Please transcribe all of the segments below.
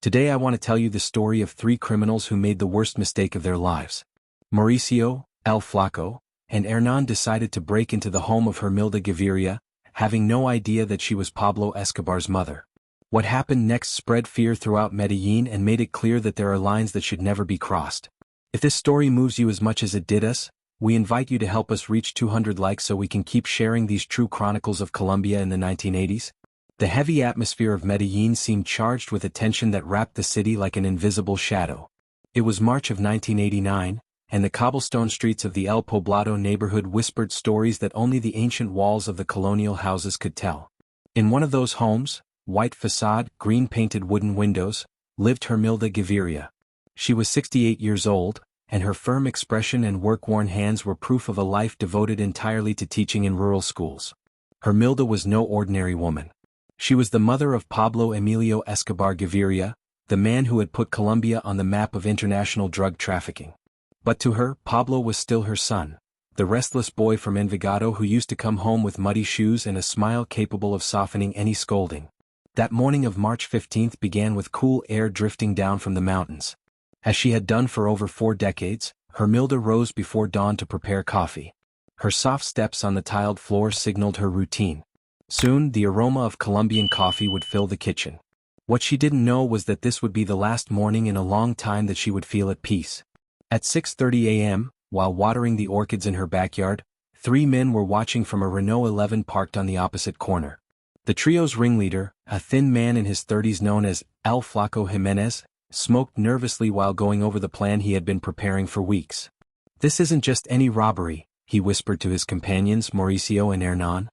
Today I want to tell you the story of three criminals who made the worst mistake of their lives. Mauricio, El Flaco, and Hernan decided to break into the home of Hermilda Gaviria, having no idea that she was Pablo Escobar's mother. What happened next spread fear throughout Medellín and made it clear that there are lines that should never be crossed. If this story moves you as much as it did us, we invite you to help us reach 200 likes so we can keep sharing these true chronicles of Colombia in the 1980s. The heavy atmosphere of Medellín seemed charged with a tension that wrapped the city like an invisible shadow. It was March of 1989, and the cobblestone streets of the El Poblado neighborhood whispered stories that only the ancient walls of the colonial houses could tell. In one of those homes, white facade, green-painted wooden windows, lived Hermilda Gaviria. She was 68 years old, and her firm expression and work-worn hands were proof of a life devoted entirely to teaching in rural schools. Hermilda was no ordinary woman. She was the mother of Pablo Emilio Escobar Gaviria, the man who had put Colombia on the map of international drug trafficking. But to her, Pablo was still her son, the restless boy from Envigado who used to come home with muddy shoes and a smile capable of softening any scolding. That morning of March 15th began with cool air drifting down from the mountains. As she had done for over 4 decades, Hermilda rose before dawn to prepare coffee. Her soft steps on the tiled floor signaled her routine. Soon, the aroma of Colombian coffee would fill the kitchen. What she didn't know was that this would be the last morning in a long time that she would feel at peace. At 6:30 a.m., while watering the orchids in her backyard, 3 men were watching from a Renault 11 parked on the opposite corner. The trio's ringleader, a thin man in his 30s known as El Flaco Jimenez, smoked nervously while going over the plan he had been preparing for weeks. "This isn't just any robbery," he whispered to his companions Mauricio and Hernan.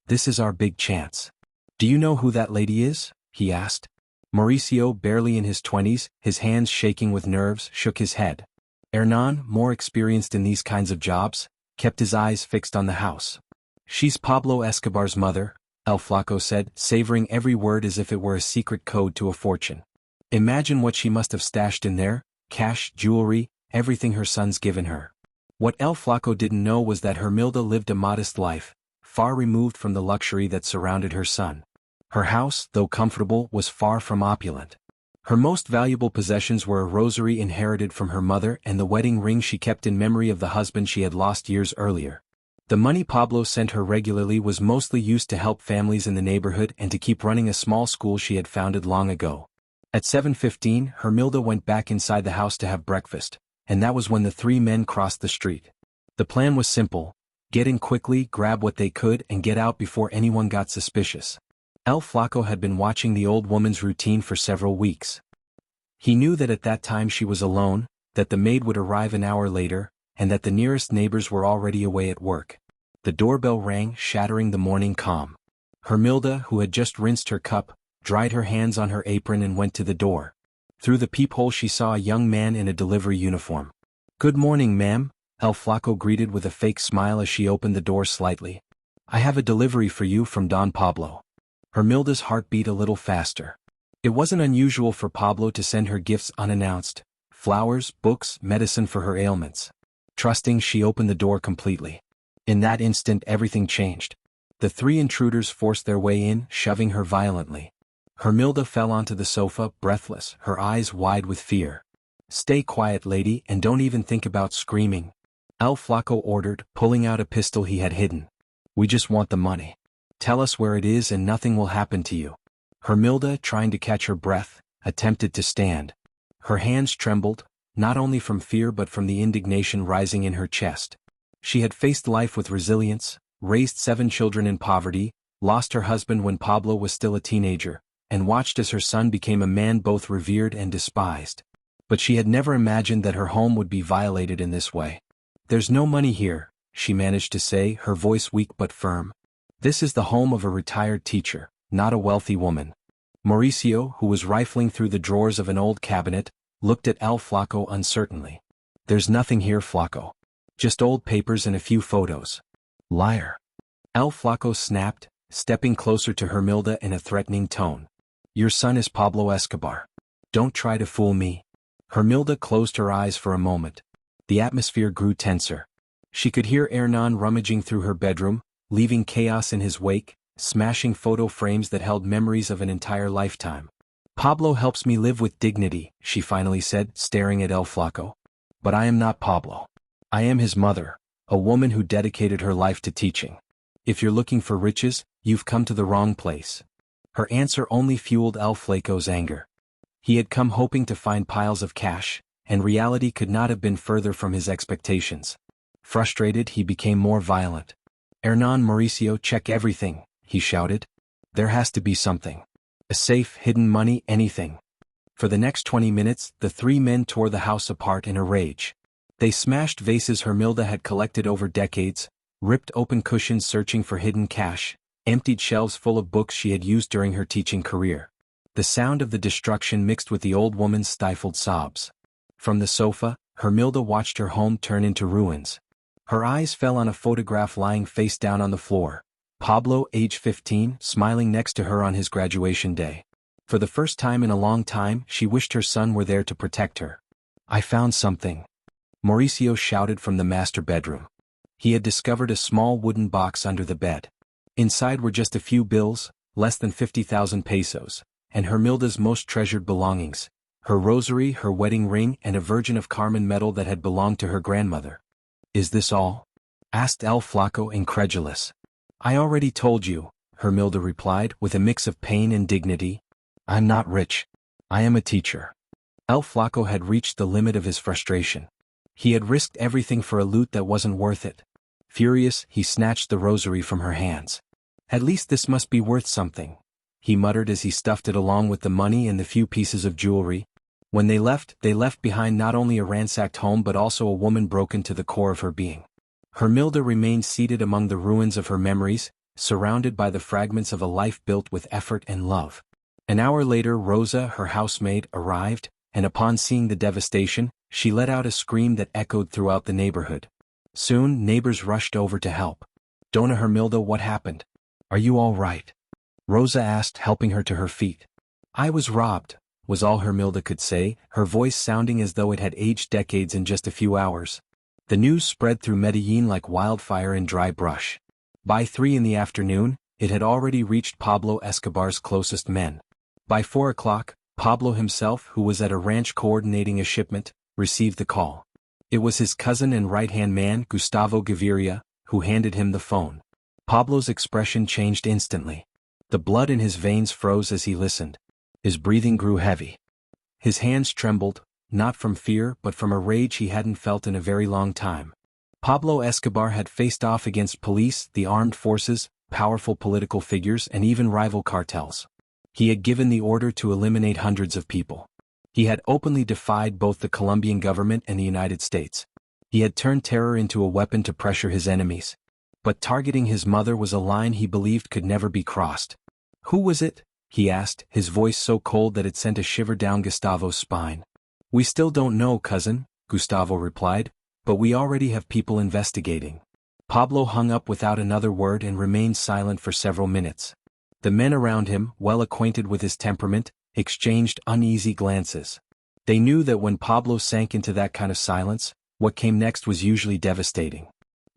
"This is our big chance." "Do you know who that lady is?" he asked. Mauricio, barely in his 20s, his hands shaking with nerves, shook his head. Hernan, more experienced in these kinds of jobs, kept his eyes fixed on the house. "She's Pablo Escobar's mother," El Flaco said, savoring every word as if it were a secret code to a fortune. "Imagine what she must have stashed in there: cash, jewelry, everything her son's given her." What El Flaco didn't know was that Hermilda lived a modest life, far removed from the luxury that surrounded her son. Her house, though comfortable, was far from opulent. Her most valuable possessions were a rosary inherited from her mother and the wedding ring she kept in memory of the husband she had lost years earlier. The money Pablo sent her regularly was mostly used to help families in the neighborhood and to keep running a small school she had founded long ago. At 7:15, Hermilda went back inside the house to have breakfast, and that was when the 3 men crossed the street. The plan was simple: get in quickly, grab what they could, and get out before anyone got suspicious. El Flaco had been watching the old woman's routine for several weeks. He knew that at that time she was alone, that the maid would arrive an hour later, and that the nearest neighbors were already away at work. The doorbell rang, shattering the morning calm. Hermilda, who had just rinsed her cup, dried her hands on her apron and went to the door. Through the peephole she saw a young man in a delivery uniform. "Good morning, ma'am," El Flaco greeted with a fake smile as she opened the door slightly. "I have a delivery for you from Don Pablo." Hermilda's heart beat a little faster. It wasn't unusual for Pablo to send her gifts unannounced: flowers, books, medicine for her ailments. Trusting, she opened the door completely. In that instant everything changed. The 3 intruders forced their way in, shoving her violently. Hermilda fell onto the sofa, breathless, her eyes wide with fear. "Stay quiet, lady, and don't even think about screaming," El Flaco ordered, pulling out a pistol he had hidden. "We just want the money. Tell us where it is and nothing will happen to you." Hermilda, trying to catch her breath, attempted to stand. Her hands trembled, not only from fear but from the indignation rising in her chest. She had faced life with resilience, raised 7 children in poverty, lost her husband when Pablo was still a teenager, and watched as her son became a man both revered and despised. But she had never imagined that her home would be violated in this way. "There's no money here," she managed to say, her voice weak but firm. "This is the home of a retired teacher, not a wealthy woman." Mauricio, who was rifling through the drawers of an old cabinet, looked at El Flaco uncertainly. "There's nothing here, Flaco. Just old papers and a few photos." "Liar," El Flaco snapped, stepping closer to Hermilda in a threatening tone. "Your son is Pablo Escobar. Don't try to fool me." Hermilda closed her eyes for a moment. The atmosphere grew tenser. She could hear Hernan rummaging through her bedroom, leaving chaos in his wake, smashing photo frames that held memories of an entire lifetime. Pablo helps me live with dignity, she finally said, staring at El Flaco. But I am not Pablo. I am his mother, a woman who dedicated her life to teaching. If you're looking for riches, you've come to the wrong place. Her answer only fueled El Flaco's anger. He had come hoping to find piles of cash, and reality could not have been further from his expectations. Frustrated, he became more violent. Hernan, Mauricio, check everything, he shouted. There has to be something. A safe, hidden money, anything. For the next 20 minutes, the three men tore the house apart in a rage. They smashed vases Hermilda had collected over decades, ripped open cushions searching for hidden cash, emptied shelves full of books she had used during her teaching career. The sound of the destruction mixed with the old woman's stifled sobs. From the sofa, Hermilda watched her home turn into ruins. Her eyes fell on a photograph lying face down on the floor. Pablo, age 15, smiling next to her on his graduation day. For the first time in a long time, she wished her son were there to protect her. I found something. Mauricio shouted from the master bedroom. He had discovered a small wooden box under the bed. Inside were just a few bills, less than 50,000 pesos, and Hermilda's most treasured belongings, her rosary, her wedding ring, and a Virgin of Carmen medal that had belonged to her grandmother. Is this all? Asked El Flaco, incredulous. I already told you, Hermilda replied with a mix of pain and dignity. I'm not rich. I am a teacher. El Flaco had reached the limit of his frustration. He had risked everything for a loot that wasn't worth it. Furious, he snatched the rosary from her hands. At least this must be worth something, he muttered as he stuffed it along with the money and the few pieces of jewelry. When they left behind not only a ransacked home but also a woman broken to the core of her being. Hermilda remained seated among the ruins of her memories, surrounded by the fragments of a life built with effort and love. An hour later, Rosa, her housemaid, arrived, and upon seeing the devastation, she let out a scream that echoed throughout the neighborhood. Soon, neighbors rushed over to help. Dona Hermilda, what happened? Are you all right? Rosa asked, helping her to her feet. I was robbed, was all Hermilda could say, her voice sounding as though it had aged decades in just a few hours. The news spread through Medellín like wildfire in dry brush. By 3 in the afternoon, it had already reached Pablo Escobar's closest men. By 4 o'clock, Pablo himself, who was at a ranch coordinating a shipment, received the call. It was his cousin and right-hand man, Gustavo Gaviria, who handed him the phone. Pablo's expression changed instantly. The blood in his veins froze as he listened. His breathing grew heavy. His hands trembled, not from fear but from a rage he hadn't felt in a very long time. Pablo Escobar had faced off against police, the armed forces, powerful political figures, and even rival cartels. He had given the order to eliminate hundreds of people. He had openly defied both the Colombian government and the United States. He had turned terror into a weapon to pressure his enemies. But targeting his mother was a line he believed could never be crossed. Who was it? He asked, his voice so cold that it sent a shiver down Gustavo's spine. We still don't know, cousin, Gustavo replied, but we already have people investigating. Pablo hung up without another word and remained silent for several minutes. The men around him, well acquainted with his temperament, exchanged uneasy glances. They knew that when Pablo sank into that kind of silence, what came next was usually devastating.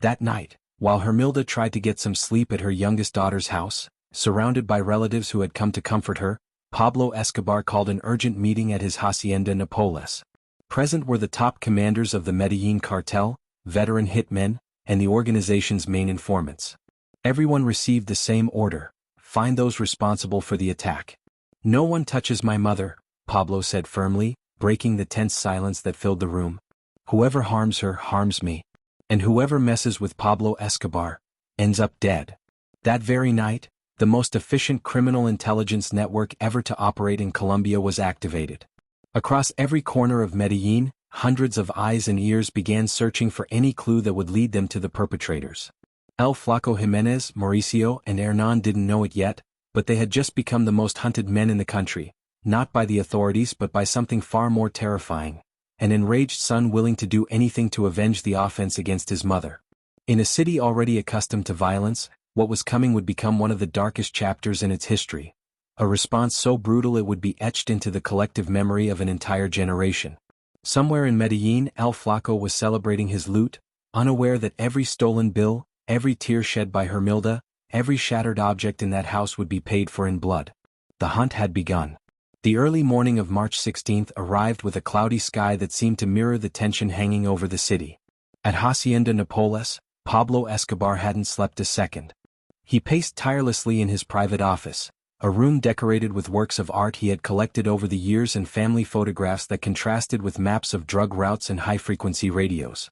That night, while Hermilda tried to get some sleep at her youngest daughter's house, surrounded by relatives who had come to comfort her, Pablo Escobar called an urgent meeting at his hacienda Napoles. Present were the top commanders of the Medellín cartel, veteran hitmen, and the organization's main informants. Everyone received the same order: find those responsible for the attack. No one touches my mother, Pablo said firmly, breaking the tense silence that filled the room. Whoever harms her harms me. And whoever messes with Pablo Escobar ends up dead. That very night, the most efficient criminal intelligence network ever to operate in Colombia was activated. Across every corner of Medellín, hundreds of eyes and ears began searching for any clue that would lead them to the perpetrators. El Flaco Jimenez, Mauricio, and Hernan didn't know it yet, but they had just become the most hunted men in the country, not by the authorities but by something far more terrifying: an enraged son willing to do anything to avenge the offense against his mother. In a city already accustomed to violence, what was coming would become one of the darkest chapters in its history. A response so brutal it would be etched into the collective memory of an entire generation. Somewhere in Medellín, El Flaco was celebrating his loot, unaware that every stolen bill, every tear shed by Hermilda, every shattered object in that house would be paid for in blood. The hunt had begun. The early morning of March 16 arrived with a cloudy sky that seemed to mirror the tension hanging over the city. At Hacienda Napoles, Pablo Escobar hadn't slept a second. He paced tirelessly in his private office, a room decorated with works of art he had collected over the years and family photographs that contrasted with maps of drug routes and high-frequency radios.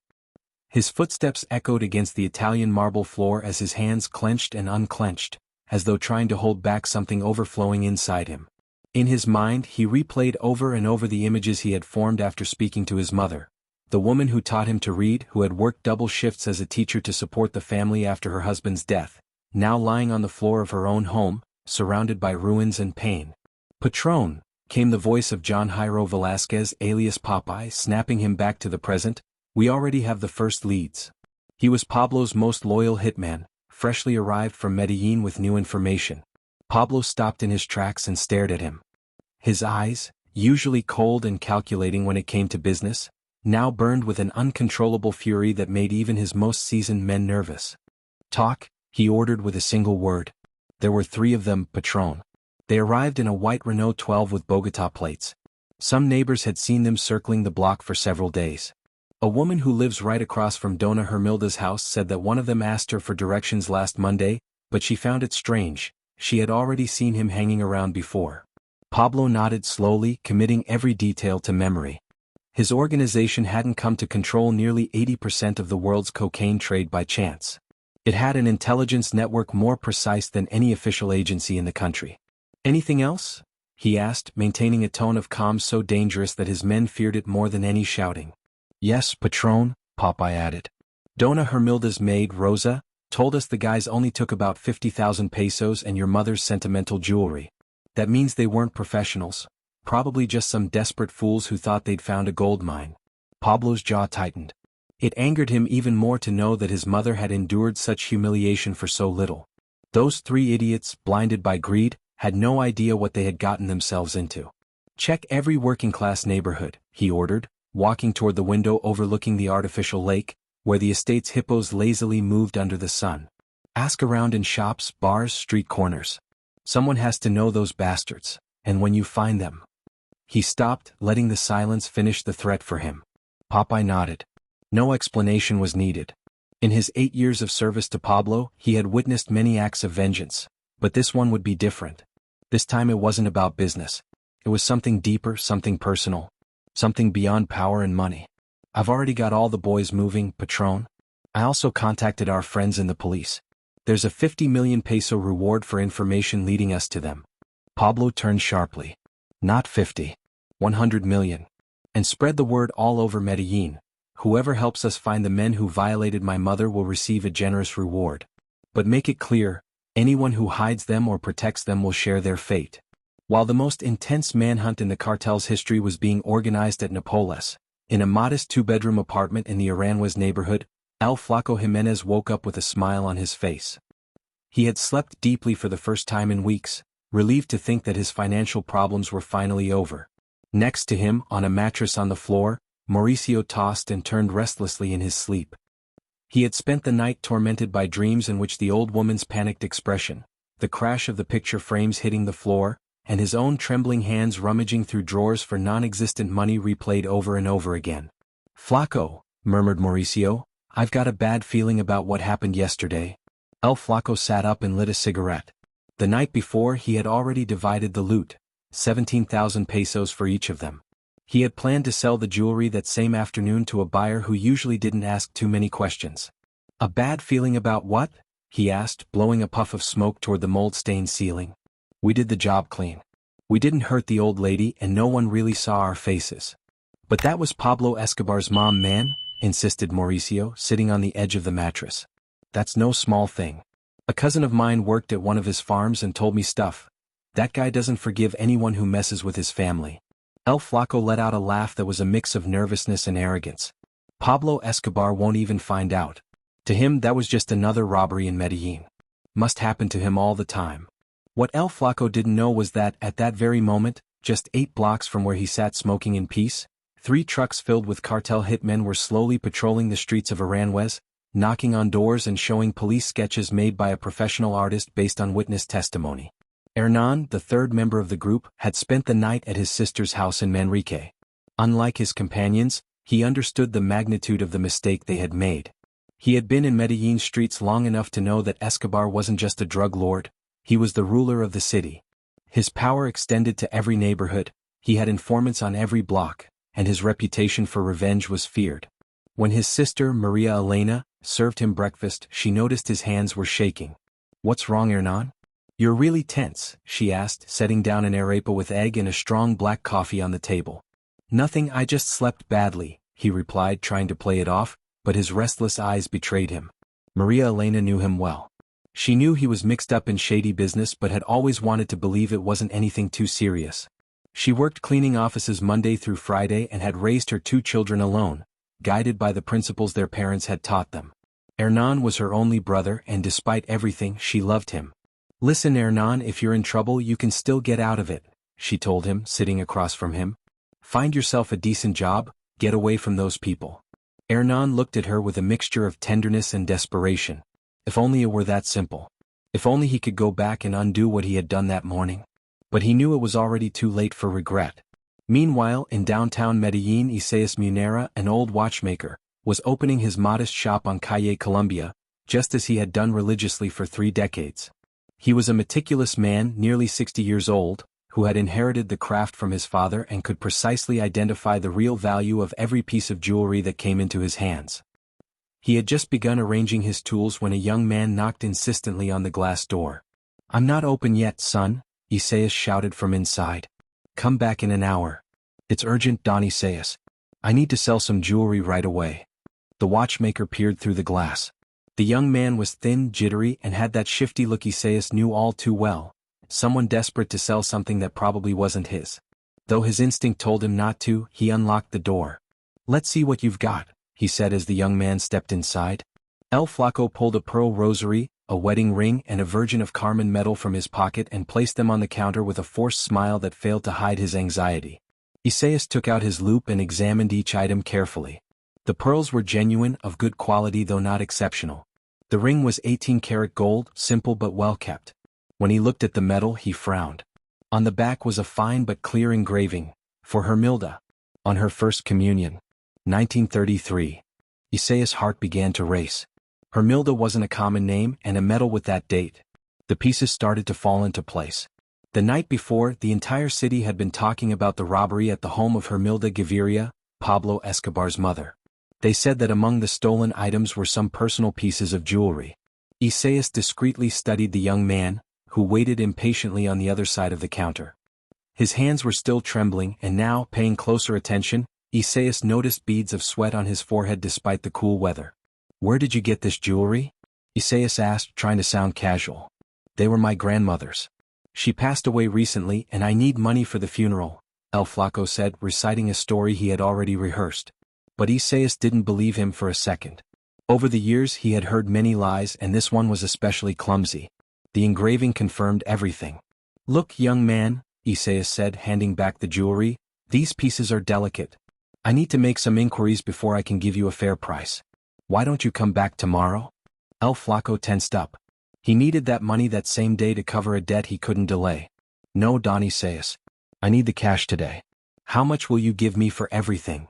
His footsteps echoed against the Italian marble floor as his hands clenched and unclenched, as though trying to hold back something overflowing inside him. In his mind he replayed over and over the images he had formed after speaking to his mother, the woman who taught him to read, who had worked double shifts as a teacher to support the family after her husband's death, now lying on the floor of her own home, surrounded by ruins and pain. "Patron," came the voice of John Jairo Velasquez alias Popeye, snapping him back to the present. "We already have the first leads." He was Pablo's most loyal hitman, freshly arrived from Medellín with new information. Pablo stopped in his tracks and stared at him. His eyes, usually cold and calculating when it came to business, now burned with an uncontrollable fury that made even his most seasoned men nervous. "Talk," he ordered with a single word. There were 3 of them, Patron. They arrived in a white Renault 12 with Bogotá plates. Some neighbors had seen them circling the block for several days. A woman who lives right across from Dona Hermilda's house said that one of them asked her for directions last Monday, but she found it strange. She had already seen him hanging around before. Pablo nodded slowly, committing every detail to memory. His organization hadn't come to control nearly 80% of the world's cocaine trade by chance. It had an intelligence network more precise than any official agency in the country. "Anything else?" he asked, maintaining a tone of calm so dangerous that his men feared it more than any shouting. "Yes, Patron," Popeye added. "Dona Hermilda's maid, Rosa, told us the guys only took about 50,000 pesos and your mother's sentimental jewelry. That means they weren't professionals, probably just some desperate fools who thought they'd found a gold mine." Pablo's jaw tightened. It angered him even more to know that his mother had endured such humiliation for so little. Those 3 idiots, blinded by greed, had no idea what they had gotten themselves into. "Check every working-class neighborhood," he ordered, walking toward the window overlooking the artificial lake, where the estate's hippos lazily moved under the sun. "Ask around in shops, bars, street corners. Someone has to know those bastards, and when you find them." He stopped, letting the silence finish the threat for him. Popeye nodded. No explanation was needed. In his 8 years of service to Pablo, he had witnessed many acts of vengeance, but this one would be different. This time it wasn't about business. It was something deeper, something personal, something beyond power and money. "I've already got all the boys moving, Patron. I also contacted our friends in the police. There's a 50 million peso reward for information leading us to them." Pablo turned sharply. "Not 50. 100 million. And spread the word all over Medellín. Whoever helps us find the men who violated my mother will receive a generous reward. But make it clear, anyone who hides them or protects them will share their fate." While the most intense manhunt in the cartel's history was being organized at Napoles, in a modest 2-bedroom apartment in the Aranjuez neighborhood, El Flaco Jimenez woke up with a smile on his face. He had slept deeply for the first time in weeks, relieved to think that his financial problems were finally over. Next to him, on a mattress on the floor, Mauricio tossed and turned restlessly in his sleep. He had spent the night tormented by dreams in which the old woman's panicked expression, the crash of the picture frames hitting the floor, and his own trembling hands rummaging through drawers for non-existent money replayed over and over again. "Flaco," murmured Mauricio, "I've got a bad feeling about what happened yesterday." El Flaco sat up and lit a cigarette. The night before he had already divided the loot, 17,000 pesos for each of them. He had planned to sell the jewelry that same afternoon to a buyer who usually didn't ask too many questions. "A bad feeling about what?" he asked, blowing a puff of smoke toward the mold-stained ceiling. "We did the job clean. We didn't hurt the old lady and no one really saw our faces." "But that was Pablo Escobar's mom, man," insisted Mauricio, sitting on the edge of the mattress. "That's no small thing. A cousin of mine worked at one of his farms and told me stuff. That guy doesn't forgive anyone who messes with his family." El Flaco let out a laugh that was a mix of nervousness and arrogance. "Pablo Escobar won't even find out. To him that was just another robbery in Medellín. Must happen to him all the time." What El Flaco didn't know was that, at that very moment, just 8 blocks from where he sat smoking in peace, 3 trucks filled with cartel hitmen were slowly patrolling the streets of Aranjuez, knocking on doors and showing police sketches made by a professional artist based on witness testimony. Hernan, the third member of the group, had spent the night at his sister's house in Manrique. Unlike his companions, he understood the magnitude of the mistake they had made. He had been in Medellín streets long enough to know that Escobar wasn't just a drug lord, he was the ruler of the city. His power extended to every neighborhood, he had informants on every block, and his reputation for revenge was feared. When his sister, Maria Elena, served him breakfast, she noticed his hands were shaking. "What's wrong, Hernan? You're really tense," she asked, setting down an arepa with egg and a strong black coffee on the table. "Nothing, I just slept badly," he replied, trying to play it off, but his restless eyes betrayed him. Maria Elena knew him well. She knew he was mixed up in shady business but had always wanted to believe it wasn't anything too serious. She worked cleaning offices Monday through Friday and had raised her 2 children alone, guided by the principles their parents had taught them. Hernan was her only brother and despite everything she loved him. "Listen, Hernan, if you're in trouble you can still get out of it," she told him, sitting across from him. "Find yourself a decent job, get away from those people." Hernan looked at her with a mixture of tenderness and desperation. If only it were that simple. If only he could go back and undo what he had done that morning. But he knew it was already too late for regret. Meanwhile, in downtown Medellín, Isaías Munera, an old watchmaker, was opening his modest shop on Calle Colombia, just as he had done religiously for 3 decades. He was a meticulous man, nearly 60 years old, who had inherited the craft from his father and could precisely identify the real value of every piece of jewelry that came into his hands. He had just begun arranging his tools when a young man knocked insistently on the glass door. "I'm not open yet, son," Isaías shouted from inside. "Come back in an hour. It's urgent, Don Isaías. I need to sell some jewelry right away." The watchmaker peered through the glass. The young man was thin, jittery, and had that shifty look Isaías knew all too well, someone desperate to sell something that probably wasn't his. Though his instinct told him not to, he unlocked the door. "Let's see what you've got," he said as the young man stepped inside. El Flaco pulled a pearl rosary, a wedding ring and a Virgin of Carmen medal from his pocket and placed them on the counter with a forced smile that failed to hide his anxiety. Isaías took out his loupe and examined each item carefully. The pearls were genuine, of good quality though not exceptional. The ring was 18-karat gold, simple but well kept. When he looked at the medal he frowned. On the back was a fine but clear engraving, "For Hermilda. On her first communion. 1933. Isaías' heart began to race. Hermilda wasn't a common name, and a medal with that date. The pieces started to fall into place. The night before, the entire city had been talking about the robbery at the home of Hermilda Gaviria, Pablo Escobar's mother. They said that among the stolen items were some personal pieces of jewelry. Isaías discreetly studied the young man, who waited impatiently on the other side of the counter. His hands were still trembling, and now, paying closer attention, Isaías noticed beads of sweat on his forehead despite the cool weather. "Where did you get this jewelry?" Isaías asked, trying to sound casual. "They were my grandmother's. She passed away recently and I need money for the funeral," El Flaco said, reciting a story he had already rehearsed. But Isaías didn't believe him for a second. Over the years he had heard many lies and this one was especially clumsy. The engraving confirmed everything. "Look, young man," Isaías said, handing back the jewelry, "these pieces are delicate. I need to make some inquiries before I can give you a fair price. Why don't you come back tomorrow?" El Flaco tensed up. He needed that money that same day to cover a debt he couldn't delay. "No, Don Isaías. I need the cash today." "How much will you give me for everything?"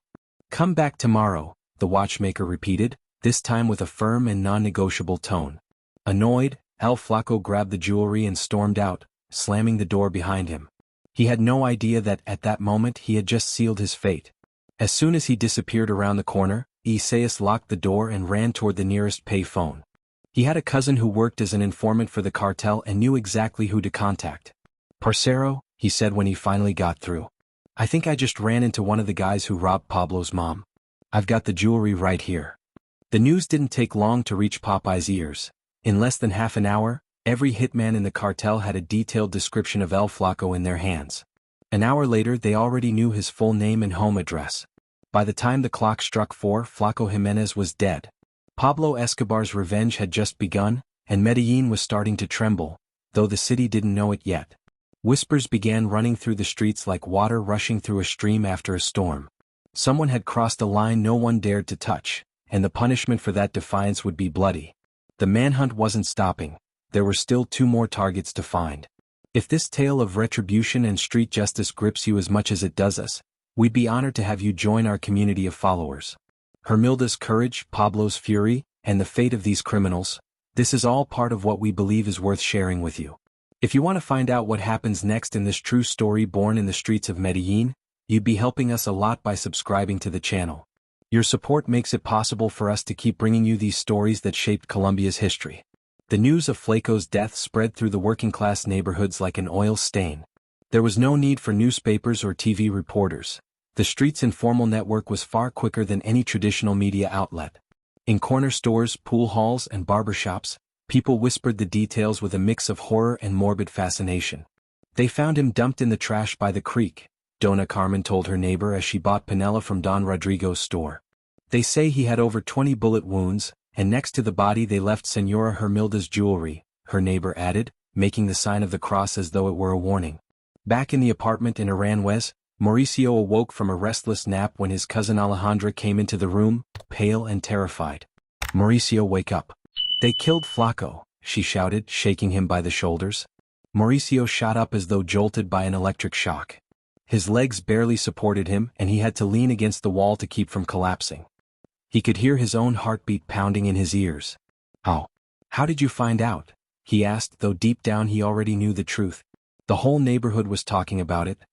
"Come back tomorrow," the watchmaker repeated, this time with a firm and non-negotiable tone. Annoyed, El Flaco grabbed the jewelry and stormed out, slamming the door behind him. He had no idea that at that moment he had just sealed his fate. As soon as he disappeared around the corner, Isaías locked the door and ran toward the nearest pay phone. He had a cousin who worked as an informant for the cartel and knew exactly who to contact. "Parcero," he said when he finally got through. "I think I just ran into one of the guys who robbed Pablo's mom. I've got the jewelry right here." The news didn't take long to reach Popeye's ears. In less than half an hour, every hitman in the cartel had a detailed description of El Flaco in their hands. An hour later they already knew his full name and home address. By the time the clock struck 4, Flaco Jimenez was dead. Pablo Escobar's revenge had just begun, and Medellín was starting to tremble, though the city didn't know it yet. Whispers began running through the streets like water rushing through a stream after a storm. Someone had crossed a line no one dared to touch, and the punishment for that defiance would be bloody. The manhunt wasn't stopping. There were still 2 more targets to find. If this tale of retribution and street justice grips you as much as it does us, we'd be honored to have you join our community of followers. Hermilda's courage, Pablo's fury, and the fate of these criminals, this is all part of what we believe is worth sharing with you. If you want to find out what happens next in this true story born in the streets of Medellín, you'd be helping us a lot by subscribing to the channel. Your support makes it possible for us to keep bringing you these stories that shaped Colombia's history. The news of Flaco's death spread through the working-class neighborhoods like an oil stain. There was no need for newspapers or TV reporters. The street's informal network was far quicker than any traditional media outlet. In corner stores, pool halls, and barbershops, people whispered the details with a mix of horror and morbid fascination. They found him dumped in the trash by the creek, Dona Carmen told her neighbor as she bought panela from Don Rodrigo's store. They say he had over 20 bullet wounds, and next to the body they left Señora Hermilda's jewelry, her neighbor added, making the sign of the cross as though it were a warning. Back in the apartment in Aranjuez, Mauricio awoke from a restless nap when his cousin Alejandra came into the room, pale and terrified. "Mauricio, wake up. They killed Flaco," she shouted, shaking him by the shoulders. Mauricio shot up as though jolted by an electric shock. His legs barely supported him and he had to lean against the wall to keep from collapsing. He could hear his own heartbeat pounding in his ears. How did you find out?" he asked, though deep down he already knew the truth. The whole neighborhood was talking about it.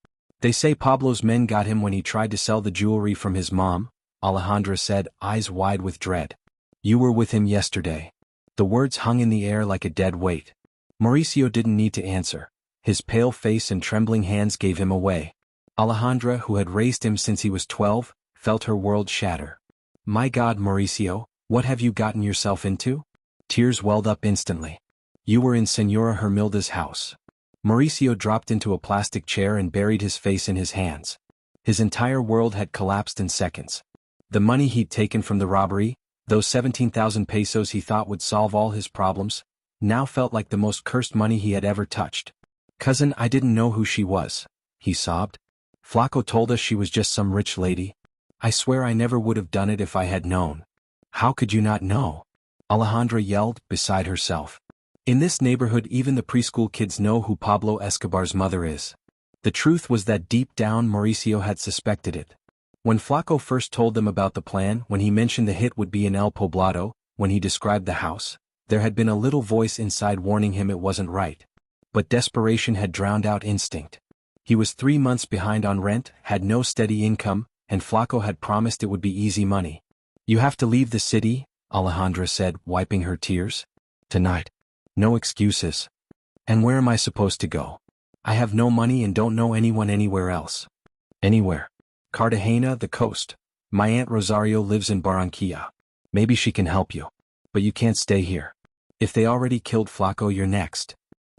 "They say Pablo's men got him when he tried to sell the jewelry from his mom," Alejandra said, eyes wide with dread. "You were with him yesterday." The words hung in the air like a dead weight. Mauricio didn't need to answer. His pale face and trembling hands gave him away. Alejandra, who had raised him since he was 12, felt her world shatter. "My God, Mauricio, what have you gotten yourself into?" Tears welled up instantly. "You were in Señora Hermilda's house." Mauricio dropped into a plastic chair and buried his face in his hands. His entire world had collapsed in seconds. The money he'd taken from the robbery, those 17,000 pesos he thought would solve all his problems, now felt like the most cursed money he had ever touched. "Cousin, I didn't know who she was," he sobbed. "Flaco told us she was just some rich lady. I swear I never would have done it if I had known." "How could you not know?" Alejandra yelled, beside herself. "In this neighborhood even the preschool kids know who Pablo Escobar's mother is." The truth was that deep down Mauricio had suspected it. When Flaco first told them about the plan, when he mentioned the hit would be in El Poblado, when he described the house, there had been a little voice inside warning him it wasn't right. But desperation had drowned out instinct. He was 3 months behind on rent, had no steady income, and Flaco had promised it would be easy money. "You have to leave the city," Alejandra said, wiping her tears. "Tonight. No excuses." "And where am I supposed to go? I have no money and don't know anyone anywhere else." "Anywhere. Cartagena, the coast. My Aunt Rosario lives in Barranquilla. Maybe she can help you. But you can't stay here. If they already killed Flaco, you're next."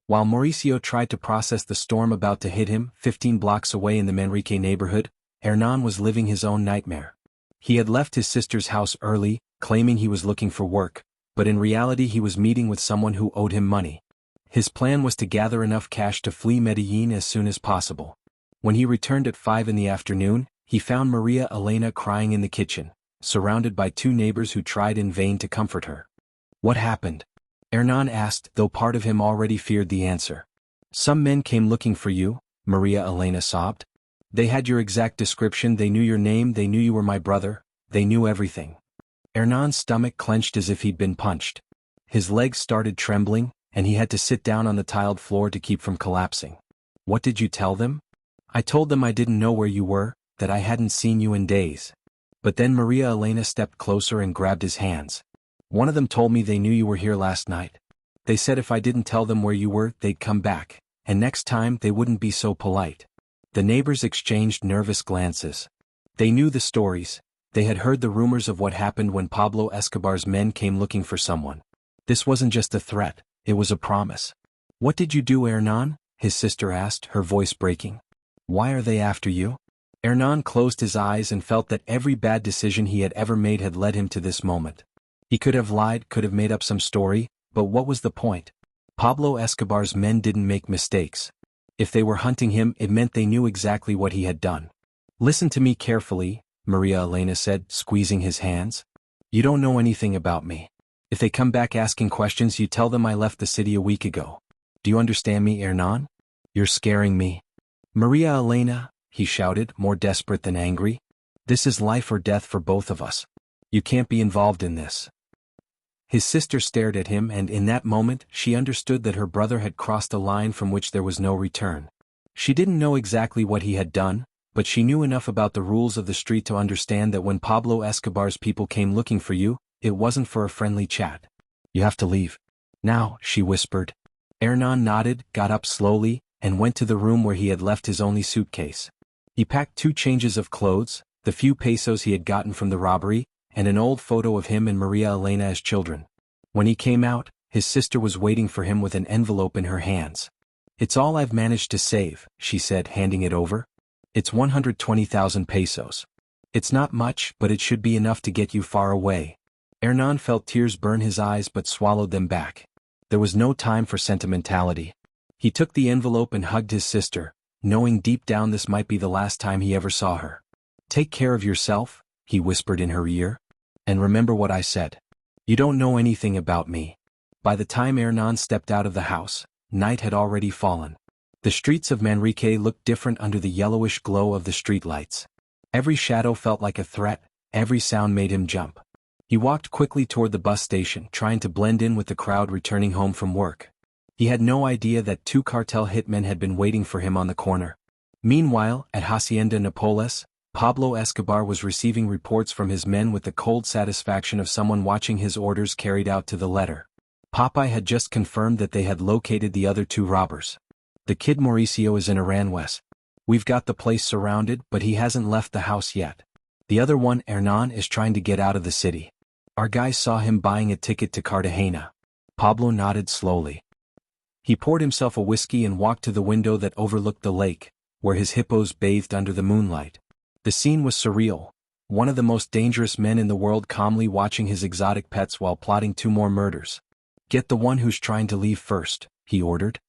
While Mauricio tried to process the storm about to hit him, 15 blocks away in the Manrique neighborhood, Hernan was living his own nightmare. He had left his sister's house early, claiming he was looking for work, but in reality he was meeting with someone who owed him money. His plan was to gather enough cash to flee Medellín as soon as possible. When he returned at 5 in the afternoon, he found Maria Elena crying in the kitchen, surrounded by 2 neighbors who tried in vain to comfort her. "What happened?" Hernan asked, though part of him already feared the answer. "Some men came looking for you," Maria Elena sobbed. "They had your exact description, they knew your name, they knew you were my brother, they knew everything." Hernan's stomach clenched as if he'd been punched. His legs started trembling, and he had to sit down on the tiled floor to keep from collapsing. "What did you tell them?" "I told them I didn't know where you were, that I hadn't seen you in days." But then Maria Elena stepped closer and grabbed his hands. "One of them told me they knew you were here last night. They said if I didn't tell them where you were, they'd come back, and next time they wouldn't be so polite." The neighbors exchanged nervous glances. They knew the stories. They had heard the rumors of what happened when Pablo Escobar's men came looking for someone. This wasn't just a threat, it was a promise. "What did you do, Hernan?" his sister asked, her voice breaking. "Why are they after you?" Hernan closed his eyes and felt that every bad decision he had ever made had led him to this moment. He could have lied, could have made up some story, but what was the point? Pablo Escobar's men didn't make mistakes. If they were hunting him, it meant they knew exactly what he had done. "Listen to me carefully," Maria Elena said, squeezing his hands. "You don't know anything about me. If they come back asking questions, you tell them I left the city a week ago. Do you understand me, Hernan?" You're scaring me. Maria Elena, he shouted, more desperate than angry. This is life or death for both of us. You can't be involved in this. His sister stared at him, and in that moment she understood that her brother had crossed a line from which there was no return. She didn't know exactly what he had done, but she knew enough about the rules of the street to understand that when Pablo Escobar's people came looking for you, it wasn't for a friendly chat. You have to leave. Now, she whispered. Hernan nodded, got up slowly, and went to the room where he had left his only suitcase. He packed 2 changes of clothes, the few pesos he had gotten from the robbery, and an old photo of him and Maria Elena as children. When he came out, his sister was waiting for him with an envelope in her hands. It's all I've managed to save, she said, handing it over. It's 120,000 pesos. It's not much, but it should be enough to get you far away. Hernan felt tears burn his eyes but swallowed them back. There was no time for sentimentality. He took the envelope and hugged his sister, knowing deep down this might be the last time he ever saw her. Take care of yourself, he whispered in her ear. And remember what I said. You don't know anything about me. By the time Hernan stepped out of the house, night had already fallen. The streets of Manrique looked different under the yellowish glow of the streetlights. Every shadow felt like a threat, every sound made him jump. He walked quickly toward the bus station, trying to blend in with the crowd returning home from work. He had no idea that 2 cartel hitmen had been waiting for him on the corner. Meanwhile, at Hacienda Napoles, Pablo Escobar was receiving reports from his men with the cold satisfaction of someone watching his orders carried out to the letter. Popeye had just confirmed that they had located the other 2 robbers. The kid Mauricio is in Aranjuez. We've got the place surrounded, but he hasn't left the house yet. The other one, Hernan, is trying to get out of the city. Our guys saw him buying a ticket to Cartagena. Pablo nodded slowly. He poured himself a whiskey and walked to the window that overlooked the lake, where his hippos bathed under the moonlight. The scene was surreal. One of the most dangerous men in the world calmly watching his exotic pets while plotting 2 more murders. Get the one who's trying to leave first, he ordered.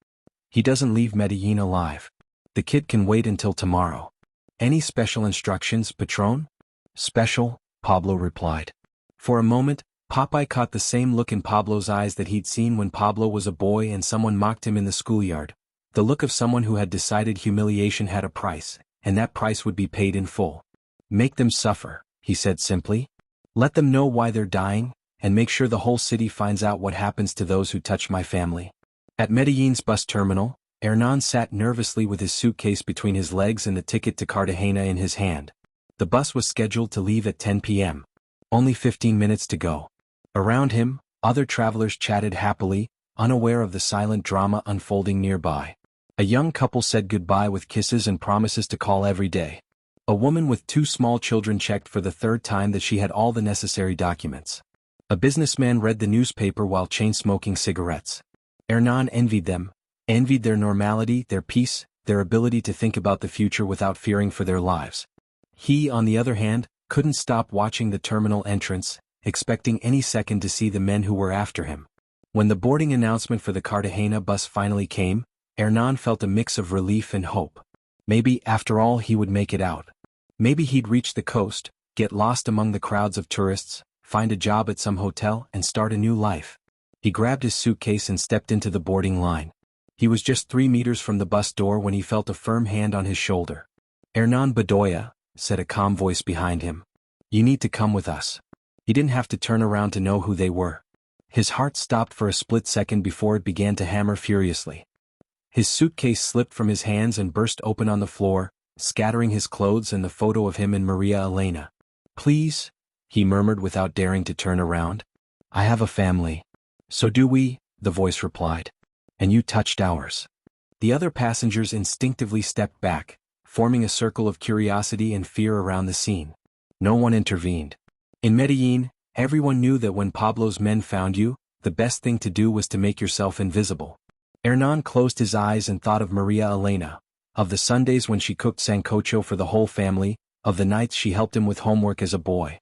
He doesn't leave Medellín alive. The kid can wait until tomorrow. Any special instructions, Patron? Special, Pablo replied. For a moment, Popeye caught the same look in Pablo's eyes that he'd seen when Pablo was a boy and someone mocked him in the schoolyard. The look of someone who had decided humiliation had a price, and that price would be paid in full. Make them suffer, he said simply. Let them know why they're dying, and make sure the whole city finds out what happens to those who touch my family. At Medellín's bus terminal, Hernan sat nervously with his suitcase between his legs and the ticket to Cartagena in his hand. The bus was scheduled to leave at 10 p.m. Only 15 minutes to go. Around him, other travelers chatted happily, unaware of the silent drama unfolding nearby. A young couple said goodbye with kisses and promises to call every day. A woman with 2 small children checked for the 3rd time that she had all the necessary documents. A businessman read the newspaper while chain-smoking cigarettes. Hernan envied them, envied their normality, their peace, their ability to think about the future without fearing for their lives. He, on the other hand, couldn't stop watching the terminal entrance, expecting any second to see the men who were after him. When the boarding announcement for the Cartagena bus finally came, Hernan felt a mix of relief and hope. Maybe, after all, he would make it out. Maybe he'd reach the coast, get lost among the crowds of tourists, find a job at some hotel and start a new life. He grabbed his suitcase and stepped into the boarding line. He was just 3 meters from the bus door when he felt a firm hand on his shoulder. Hernan Bedoya, said a calm voice behind him. You need to come with us. He didn't have to turn around to know who they were. His heart stopped for a split second before it began to hammer furiously. His suitcase slipped from his hands and burst open on the floor, scattering his clothes and the photo of him and Maria Elena. Please, he murmured without daring to turn around. I have a family. So do we, the voice replied. And you touched ours. The other passengers instinctively stepped back, forming a circle of curiosity and fear around the scene. No one intervened. In Medellín, everyone knew that when Pablo's men found you, the best thing to do was to make yourself invisible. Hernan closed his eyes and thought of Maria Elena, of the Sundays when she cooked sancocho for the whole family, of the nights she helped him with homework as a boy.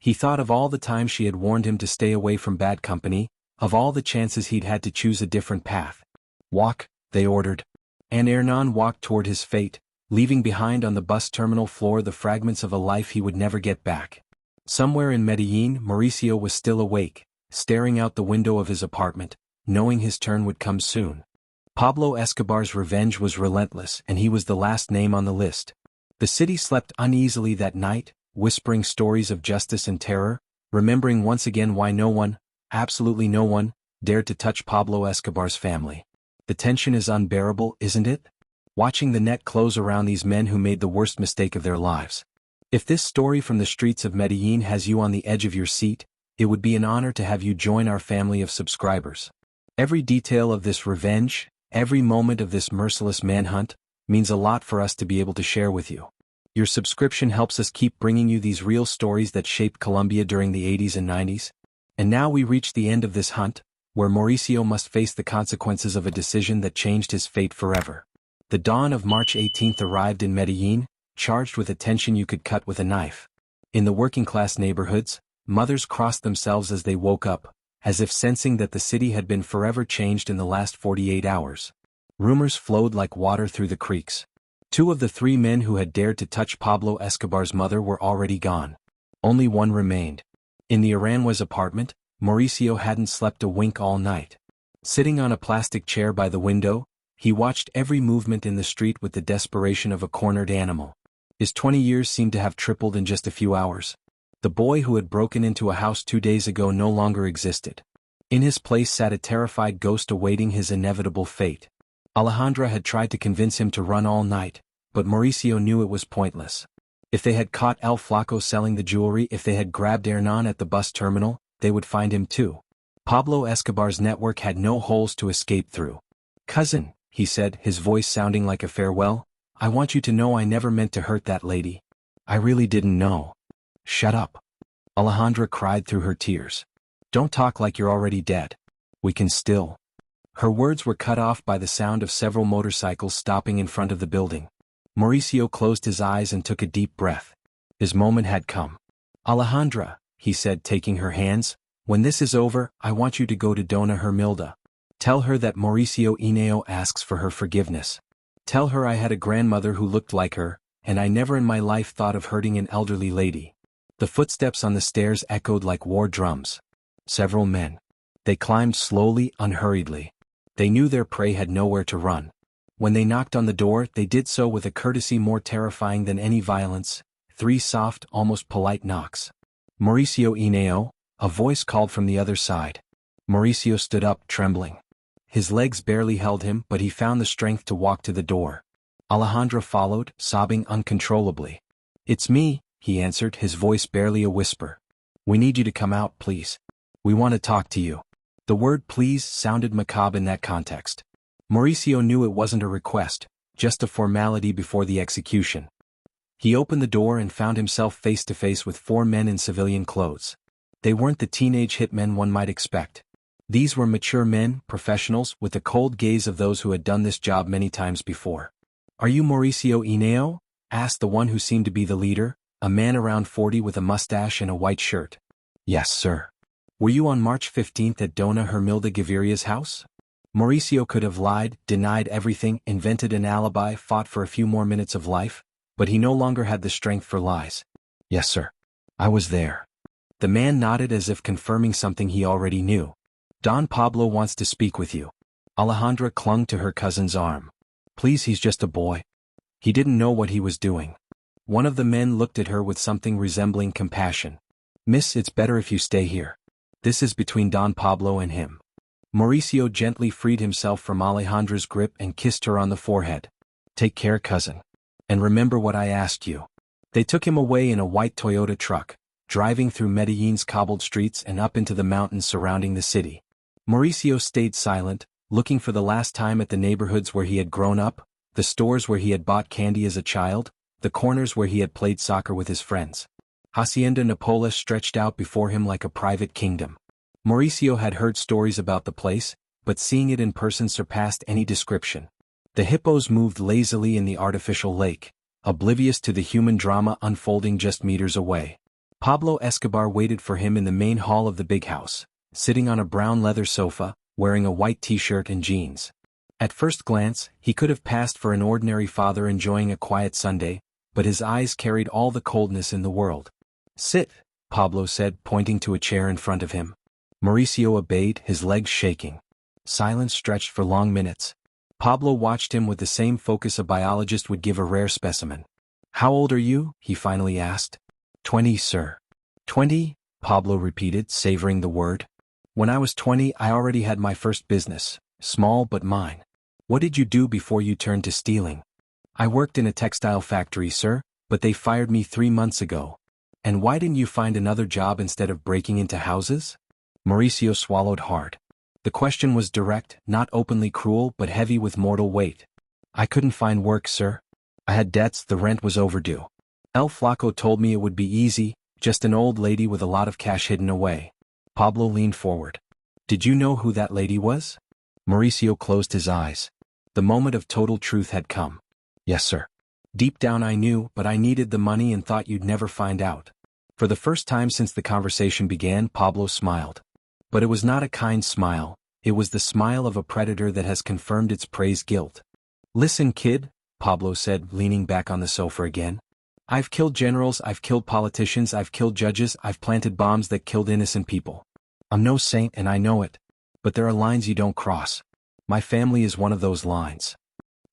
He thought of all the times she had warned him to stay away from bad company, of all the chances he'd had to choose a different path. Walk, they ordered. And Hernan walked toward his fate, leaving behind on the bus terminal floor the fragments of a life he would never get back. Somewhere in Medellín, Mauricio was still awake, staring out the window of his apartment, knowing his turn would come soon. Pablo Escobar's revenge was relentless, and he was the last name on the list. The city slept uneasily that night, whispering stories of justice and terror, remembering once again why no one, absolutely no one, dared to touch Pablo Escobar's family. The tension is unbearable, isn't it? Watching the net close around these men who made the worst mistake of their lives. If this story from the streets of Medellín has you on the edge of your seat, it would be an honor to have you join our family of subscribers. Every detail of this revenge, every moment of this merciless manhunt, means a lot for us to be able to share with you. Your subscription helps us keep bringing you these real stories that shaped Colombia during the 80s and 90s. And now we reach the end of this hunt, where Mauricio must face the consequences of a decision that changed his fate forever. The dawn of March 18th arrived in Medellín, charged with a tension you could cut with a knife. In the working-class neighborhoods, mothers crossed themselves as they woke up, as if sensing that the city had been forever changed in the last 48 hours. Rumors flowed like water through the creeks. 2 of the 3 men who had dared to touch Pablo Escobar's mother were already gone. Only one remained. In the Aranjuez apartment, Mauricio hadn't slept a wink all night. Sitting on a plastic chair by the window, he watched every movement in the street with the desperation of a cornered animal. His 20 years seemed to have tripled in just a few hours. The boy who had broken into a house 2 days ago no longer existed. In his place sat a terrified ghost awaiting his inevitable fate. Alejandra had tried to convince him to run all night, but Mauricio knew it was pointless. If they had caught El Flaco selling the jewelry, if they had grabbed Hernan at the bus terminal, they would find him too. Pablo Escobar's network had no holes to escape through. "Cousin," he said, his voice sounding like a farewell, "I want you to know I never meant to hurt that lady. I really didn't know." "Shut up." Alejandra cried through her tears. "Don't talk like you're already dead. We can still." Her words were cut off by the sound of several motorcycles stopping in front of the building. Mauricio closed his eyes and took a deep breath. His moment had come. "Alejandra," he said, taking her hands, "when this is over, I want you to go to Dona Hermilda. Tell her that Mauricio Ineo asks for her forgiveness. Tell her I had a grandmother who looked like her, and I never in my life thought of hurting an elderly lady." The footsteps on the stairs echoed like war drums. Several men. They climbed slowly, unhurriedly. They knew their prey had nowhere to run. When they knocked on the door, they did so with a courtesy more terrifying than any violence. 3 soft, almost polite knocks. "Mauricio Ineo," a voice called from the other side. Mauricio stood up, trembling. His legs barely held him, but he found the strength to walk to the door. Alejandra followed, sobbing uncontrollably. "It's me," he answered, his voice barely a whisper. "We need you to come out, please. We want to talk to you." The word "please" sounded macabre in that context. Mauricio knew it wasn't a request, just a formality before the execution. He opened the door and found himself face to face with 4 men in civilian clothes. They weren't the teenage hitmen one might expect. These were mature men, professionals, with the cold gaze of those who had done this job many times before. "Are you Mauricio Ineo?" asked the one who seemed to be the leader, a man around 40 with a mustache and a white shirt. "Yes, sir." "Were you on March 15th at Dona Hermilda Gaviria's house?" Mauricio could have lied, denied everything, invented an alibi, fought for a few more minutes of life, but he no longer had the strength for lies. "Yes, sir. I was there." The man nodded as if confirming something he already knew. "Don Pablo wants to speak with you." Alejandra clung to her cousin's arm. "Please, he's just a boy. He didn't know what he was doing." One of the men looked at her with something resembling compassion. "Miss, it's better if you stay here. This is between Don Pablo and him." Mauricio gently freed himself from Alejandra's grip and kissed her on the forehead. "Take care, cousin. And remember what I asked you." They took him away in a white Toyota truck, driving through Medellín's cobbled streets and up into the mountains surrounding the city. Mauricio stayed silent, looking for the last time at the neighborhoods where he had grown up, the stores where he had bought candy as a child, the corners where he had played soccer with his friends. Hacienda Napola stretched out before him like a private kingdom. Mauricio had heard stories about the place, but seeing it in person surpassed any description. The hippos moved lazily in the artificial lake, oblivious to the human drama unfolding just meters away. Pablo Escobar waited for him in the main hall of the big house, sitting on a brown leather sofa, wearing a white t-shirt and jeans. At first glance, he could have passed for an ordinary father enjoying a quiet Sunday, but his eyes carried all the coldness in the world. "Sit," Pablo said, pointing to a chair in front of him. Mauricio obeyed, his legs shaking. Silence stretched for long minutes. Pablo watched him with the same focus a biologist would give a rare specimen. "How old are you?" he finally asked. 20, sir." 20? Pablo repeated, savoring the word. "When I was 20, I already had my first business, small but mine." "What did you do before you turned to stealing?" "I worked in a textile factory, sir, but they fired me 3 months ago." "And why didn't you find another job instead of breaking into houses?" Mauricio swallowed hard. The question was direct, not openly cruel but heavy with mortal weight. "I couldn't find work, sir. I had debts, the rent was overdue. El Flaco told me it would be easy, just an old lady with a lot of cash hidden away." Pablo leaned forward. "Did you know who that lady was?" Mauricio closed his eyes. The moment of total truth had come. "Yes, sir. Deep down I knew, but I needed the money and thought you'd never find out." For the first time since the conversation began, Pablo smiled. But it was not a kind smile, it was the smile of a predator that has confirmed its prey's guilt. "Listen, kid," Pablo said, leaning back on the sofa again. "I've killed generals, I've killed politicians, I've killed judges, I've planted bombs that killed innocent people. I'm no saint and I know it. But there are lines you don't cross. My family is one of those lines."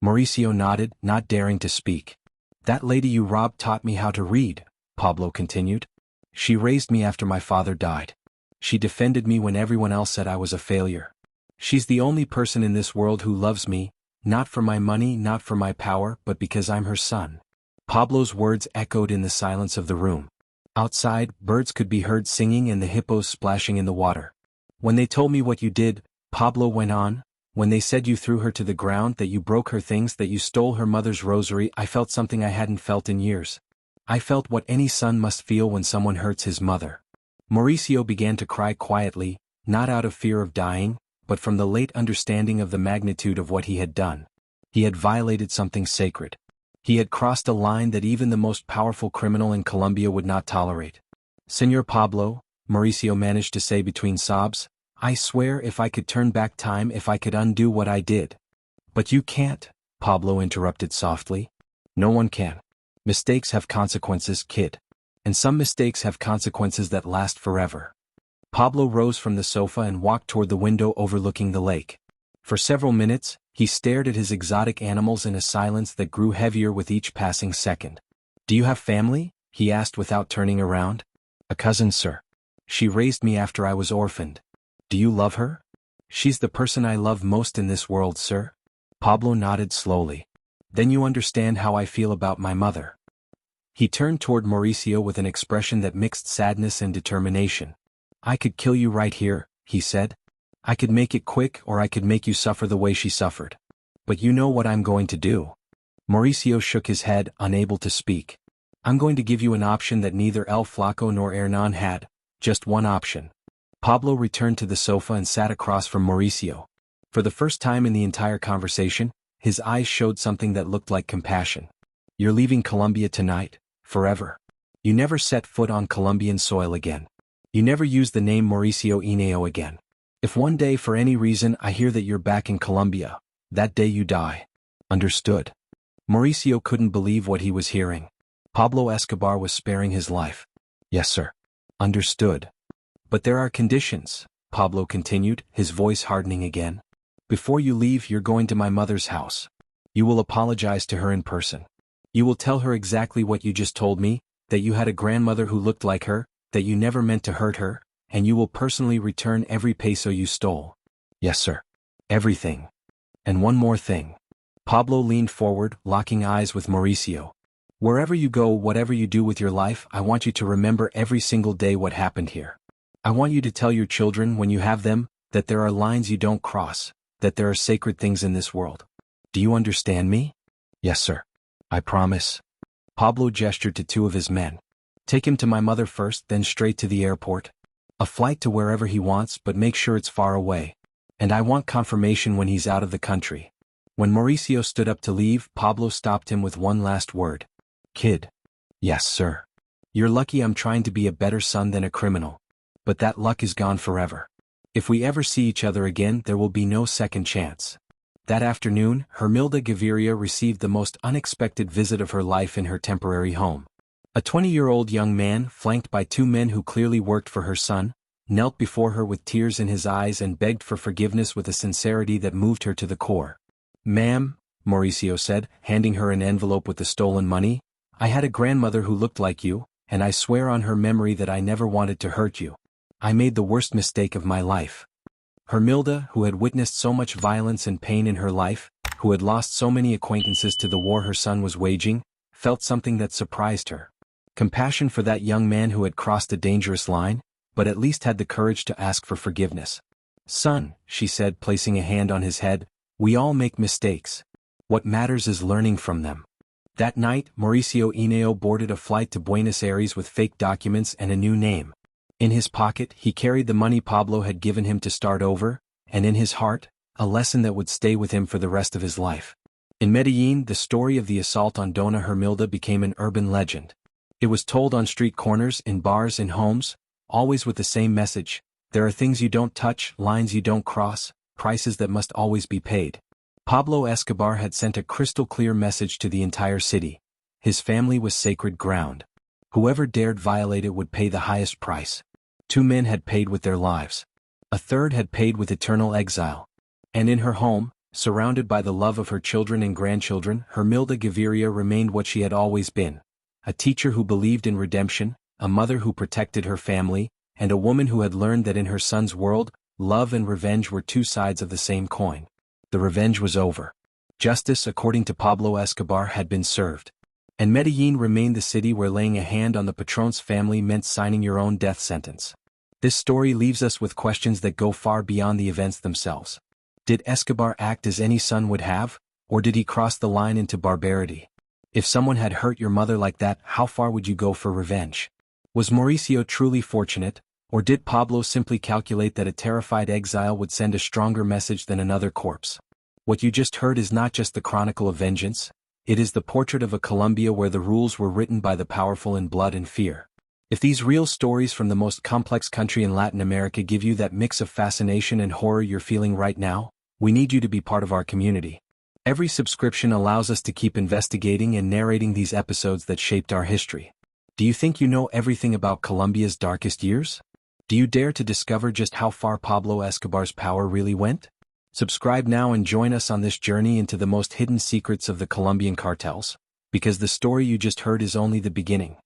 Mauricio nodded, not daring to speak. "That lady you robbed taught me how to read," Pablo continued. "She raised me after my father died. She defended me when everyone else said I was a failure. She's the only person in this world who loves me, not for my money, not for my power, but because I'm her son." Pablo's words echoed in the silence of the room. Outside, birds could be heard singing and the hippos splashing in the water. "When they told me what you did," Pablo went on, "when they said you threw her to the ground, that you broke her things, that you stole her mother's rosary, I felt something I hadn't felt in years. I felt what any son must feel when someone hurts his mother." Mauricio began to cry quietly, not out of fear of dying, but from the late understanding of the magnitude of what he had done. He had violated something sacred. He had crossed a line that even the most powerful criminal in Colombia would not tolerate. "Señor Pablo," Mauricio managed to say between sobs, "I swear if I could turn back time, if I could undo what I did." "But you can't," Pablo interrupted softly. "No one can. Mistakes have consequences, kid. And some mistakes have consequences that last forever." Pablo rose from the sofa and walked toward the window overlooking the lake. For several minutes, he stared at his exotic animals in a silence that grew heavier with each passing second. "Do you have family?" he asked without turning around. "A cousin, sir. She raised me after I was orphaned." "Do you love her?" "She's the person I love most in this world, sir." Pablo nodded slowly. "Then you understand how I feel about my mother." He turned toward Mauricio with an expression that mixed sadness and determination. "I could kill you right here," he said. "I could make it quick, or I could make you suffer the way she suffered. But you know what I'm going to do." Mauricio shook his head, unable to speak. "I'm going to give you an option that neither El Flaco nor Hernan had, just one option." Pablo returned to the sofa and sat across from Mauricio. For the first time in the entire conversation, his eyes showed something that looked like compassion. "You're leaving Colombia tonight, forever. You never set foot on Colombian soil again. You never use the name Mauricio Ineo again. If one day for any reason I hear that you're back in Colombia, that day you die. Understood?" Mauricio couldn't believe what he was hearing. Pablo Escobar was sparing his life. "Yes, sir. Understood. But there are conditions," Pablo continued, his voice hardening again. "Before you leave, you're going to my mother's house. You will apologize to her in person. You will tell her exactly what you just told me, that you had a grandmother who looked like her, that you never meant to hurt her, and you will personally return every peso you stole." "Yes, sir. Everything. And one more thing." Pablo leaned forward, locking eyes with Mauricio. "Wherever you go, whatever you do with your life, I want you to remember every single day what happened here. I want you to tell your children, when you have them, that there are lines you don't cross, that there are sacred things in this world. Do you understand me?" "Yes, sir. I promise." Pablo gestured to 2 of his men. "Take him to my mother first, then straight to the airport. A flight to wherever he wants, but make sure it's far away. And I want confirmation when he's out of the country." When Mauricio stood up to leave, Pablo stopped him with one last word. "Kid." "Yes, sir. You're lucky I'm trying to be a better son than a criminal. But that luck is gone forever. If we ever see each other again, there will be no second chance." That afternoon, Hermilda Gaviria received the most unexpected visit of her life in her temporary home. A 20-year-old young man, flanked by 2 men who clearly worked for her son, knelt before her with tears in his eyes and begged for forgiveness with a sincerity that moved her to the core. "Ma'am," Mauricio said, handing her an envelope with the stolen money, "I had a grandmother who looked like you, and I swear on her memory that I never wanted to hurt you. I made the worst mistake of my life." Hermilda, who had witnessed so much violence and pain in her life, who had lost so many acquaintances to the war her son was waging, felt something that surprised her. Compassion for that young man who had crossed a dangerous line, but at least had the courage to ask for forgiveness. "Son," she said, placing a hand on his head, "we all make mistakes. What matters is learning from them." That night, Mauricio Ineo boarded a flight to Buenos Aires with fake documents and a new name. In his pocket, he carried the money Pablo had given him to start over, and in his heart, a lesson that would stay with him for the rest of his life. In Medellín, the story of the assault on Dona Hermilda became an urban legend. It was told on street corners, in bars, in homes, always with the same message: there are things you don't touch, lines you don't cross, prices that must always be paid. Pablo Escobar had sent a crystal-clear message to the entire city. His family was sacred ground. Whoever dared violate it would pay the highest price. 2 men had paid with their lives. A third had paid with eternal exile. And in her home, surrounded by the love of her children and grandchildren, Hermilda Gaviria remained what she had always been: a teacher who believed in redemption, a mother who protected her family, and a woman who had learned that in her son's world, love and revenge were 2 sides of the same coin. The revenge was over. Justice, according to Pablo Escobar, had been served. And Medellín remained the city where laying a hand on the Patron's family meant signing your own death sentence. This story leaves us with questions that go far beyond the events themselves. Did Escobar act as any son would have, or did he cross the line into barbarity? If someone had hurt your mother like that, how far would you go for revenge? Was Mauricio truly fortunate, or did Pablo simply calculate that a terrified exile would send a stronger message than another corpse? What you just heard is not just the chronicle of vengeance, it is the portrait of a Colombia where the rules were written by the powerful in blood and fear. If these real stories from the most complex country in Latin America give you that mix of fascination and horror you're feeling right now, we need you to be part of our community. Every subscription allows us to keep investigating and narrating these episodes that shaped our history. Do you think you know everything about Colombia's darkest years? Do you dare to discover just how far Pablo Escobar's power really went? Subscribe now and join us on this journey into the most hidden secrets of the Colombian cartels, because the story you just heard is only the beginning.